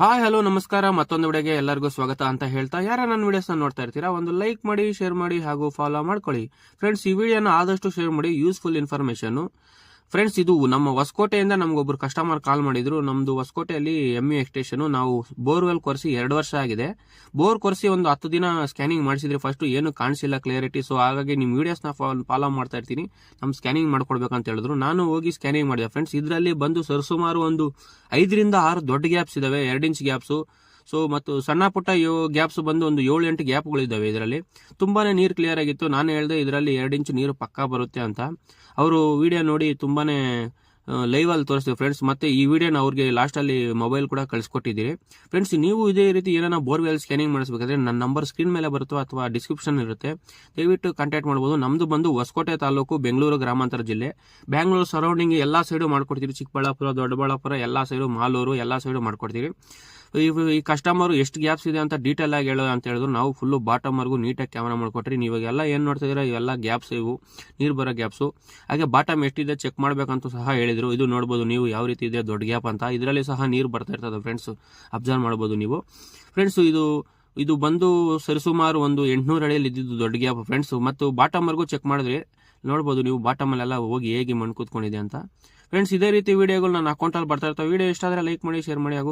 Hi hello ನಮಸ್ಕಾರ. ಮತ್ತೊಂದು ವಿಡಿಯೋಗೆ ಎಲ್ಲರಿಗೂ ಸ್ವಾಗತ ಅಂತ ಹೇಳ್ತಾ, ಯಾರ ನನ್ನ ವಿಡಿಯೋಸ್ ನೋಡ್ತಾ ಇರ್ತೀರಾ ಒಂದು ಲೈಕ್ ಮಾಡಿ, ಶೇರ್ ಮಾಡಿ ಹಾಗೂ ಫಾಲೋ ಮಾಡ್ಕೊಳ್ಳಿ. ಫ್ರೆಂಡ್ಸ್, ಈ ವಿಡಿಯೋನ ಆದಷ್ಟು ಶೇರ್ ಮಾಡಿ, ಯೂಸ್ಫುಲ್ ಇನ್ಫಾರ್ಮೇಶನ್. ಫ್ರೆಂಡ್ಸ್, ಇದು ನಮ್ಮ ಹೊಸಕೋಟೆಯಿಂದ ನಮ್ಗೊಬ್ರು ಕಸ್ಟಮರ್ ಕಾಲ್ ಮಾಡಿದ್ರು. ನಮ್ದು ಹೊಸಕೋಟೆಯಲ್ಲಿ MU ಎಕ್ಸ್ಟೇಷನ್ ನಾವು ಬೋರ್ವೆಲ್ ಕೊರೆಸಿ 2 ವರ್ಷ ಆಗಿದೆ. ಬೋರ್ ಕೊರೆಸಿ ಒಂದು 10 ದಿನ ಸ್ಕ್ಯಾನಿಂಗ್ ಮಾಡಿಸಿದ್ರೆ ಫಸ್ಟ್ ಏನು ಕಾಣಿಸಿಲ್ಲ ಕ್ಲಿಯರಿಟಿ. ಸೊ ಹಾಗಾಗಿ ನಿಮ್ ವಿಡಿಯೋಸ್ನ ಫಾಲೋ ಮಾಡ್ತಾ ಇರ್ತೀನಿ, ನಮ್ ಸ್ಕ್ಯಾನಿಂಗ್ ಮಾಡ್ಕೊಡ್ಬೇಕಂತ ಹೇಳಿದ್ರು. ನಾನು ಹೋಗಿ ಸ್ಕ್ಯಾನಿಂಗ್ ಮಾಡಿದೆ. ಫ್ರೆಂಡ್ಸ್, ಇದರಲ್ಲಿ ಬಂದು ಸರಿಸುಮಾರು ಒಂದು 5 ರಿಂದ 6 ದೊಡ್ಡ ಗ್ಯಾಪ್ಸ್ ಇದಾವೆ, 2 ಇಂಚ್ ಗ್ಯಾಪ್ಸ್. ಸೊ ಮತ್ತು ಸಣ್ಣ ಪುಟ್ಟ ಗ್ಯಾಪ್ಸ್ ಬಂದು ಒಂದು 7-8 ಗ್ಯಾಪ್ಗಳಿದ್ದಾವೆ. ಇದರಲ್ಲಿ ತುಂಬಾನೇ ನೀರು ಕ್ಲಿಯರ್ ಆಗಿತ್ತು. ನಾನು ಹೇಳಿದೆ ಇದರಲ್ಲಿ 2 ಇಂಚ್ ನೀರು ಪಕ್ಕಾ ಬರುತ್ತೆ ಅಂತ. ಅವರು ವಿಡಿಯೋ ನೋಡಿ ತುಂಬಾನೇ ಲೈವ್ ಅಲ್ಲಿ ತೋರಿಸ್ತೀವಿ ಫ್ರೆಂಡ್ಸ್. ಮತ್ತೆ ಈ ವಿಡಿಯೋನ ಅವ್ರಿಗೆ ಲಾಸ್ಟ್ ಅಲ್ಲಿ ಮೊಬೈಲ್ ಕೂಡ ಕಳಿಸ್ಕೊಟ್ಟಿದ್ದೀರಿ. ಫ್ರೆಂಡ್ಸ್, ನೀವು ಇದೇ ರೀತಿ ಏನಾರ ಬೋರ್ವೆಲ್ ಸ್ಕ್ಯಾನಿಂಗ್ ಮಾಡಿಸ್ಬೇಕಾದ್ರೆ ನನ್ನ ನಂಬರ್ ಸ್ಕ್ರೀನ್ ಮೇಲೆ ಬರುತ್ತೋ ಅಥವಾ ಡಿಸ್ಕ್ರಿಪ್ಷನ್ ಇರುತ್ತೆ, ದಯವಿಟ್ಟು ಕಾಂಟ್ಯಾಕ್ಟ್ ಮಾಡಬಹುದು. ನಮ್ದು ಬಂದು ಹೊಸಕೋಟೆ ತಾಲೂಕು, ಬೆಂಗಳೂರು ಗ್ರಾಮಾಂತರ ಜಿಲ್ಲೆ. ಬ್ಯಾಂಗ್ಳೂರು ಸರೌಂಡಿಂಗ್ ಎಲ್ಲಾ ಸೈಡು ಮಾಡ್ಕೊಡ್ತೀವಿ. ಚಿಕ್ಕಬಳ್ಳಾಪುರ, ದೊಡ್ಡಬಳ್ಳಾಪುರ ಎಲ್ಲಾ ಸೈಡು, ಮಾಲೂರು ಎಲ್ಲಾ ಸೈಡು ಮಾಡ್ಕೊಡ್ತೀವಿ. ಈ ಕಸ್ಟಮರ್ ಎಷ್ಟು ಗ್ಯಾಪ್ಸ್ ಇದೆ ಅಂತ ಡೀಟೇಲ್ ಆಗಿ ಹೇಳೋ ಅಂತ ಹೇಳಿದ್ರು. ನಾವು ಫುಲ್ ಬಾಟಮ್ ವರ್ಗು ನೀಟಾಗಿ ಕ್ಯಾಮರಾ ಮಾಡ್ಕೊಟ್ರಿ. ನೀವಾಗೆಲ್ಲ ಏನ್ ನೋಡ್ತಾ ಇದೀರಾ ಇವೆಲ್ಲ ಗ್ಯಾಪ್ಸ್, ಇವು ನೀರು ಬರೋ ಗ್ಯಾಪ್ಸು. ಹಾಗೆ ಬಾಟಮ್ ಎಷ್ಟಿದೆ ಚೆಕ್ ಮಾಡ್ಬೇಕಂತ ಸಹ ಹೇಳಿದ್ರು. ಇದು ನೋಡ್ಬೋದು ನೀವು ಯಾವ ರೀತಿ ಇದೆ ದೊಡ್ಡ ಗ್ಯಾಪ್ ಅಂತ. ಇದರಲ್ಲಿ ಸಹ ನೀರು ಬರ್ತಾ ಇರ್ತದೆ ಫ್ರೆಂಡ್ಸ್, ಅಬ್ಸರ್ವ್ ಮಾಡ್ಬೋದು ನೀವು. ಫ್ರೆಂಡ್ಸ್, ಇದು ಬಂದು ಸರಿಸುಮಾರು ಒಂದು 800 ಅಡಿಯಲ್ಲಿ ಇದ್ದಿದ್ದು ದೊಡ್ಡ ಗ್ಯಾಪ್ ಫ್ರೆಂಡ್ಸ್. ಮತ್ತು ಬಾಟಮ್ ವರ್ಗು ಚೆಕ್ ಮಾಡಿದ್ರೆ ನೋಡ್ಬೋದು ನೀವು, ಬಾಟಮ್ ಅಲ್ಲೆಲ್ಲ ಹೋಗಿ ಹೇಗೆ ಮಣ್ಣು ಕೂತ್ಕೊಂಡಿದೆ ಅಂತ. ಫ್ರೆಂಡ್ಸ್, ಇದೇ ರೀತಿ ವಿಡಿಯೋಗಳು ನನ್ನ ಅಕೌಂಟಲ್ಲಿ ಬರ್ತಾ ಇರ್ತಾವೆ. ವಿಡಿಯೋ ಇಷ್ಟ ಆದರೆ ಲೈಕ್ ಮಾಡಿ, ಶೇರ್ ಮಾಡಿ ಹಾಗೂ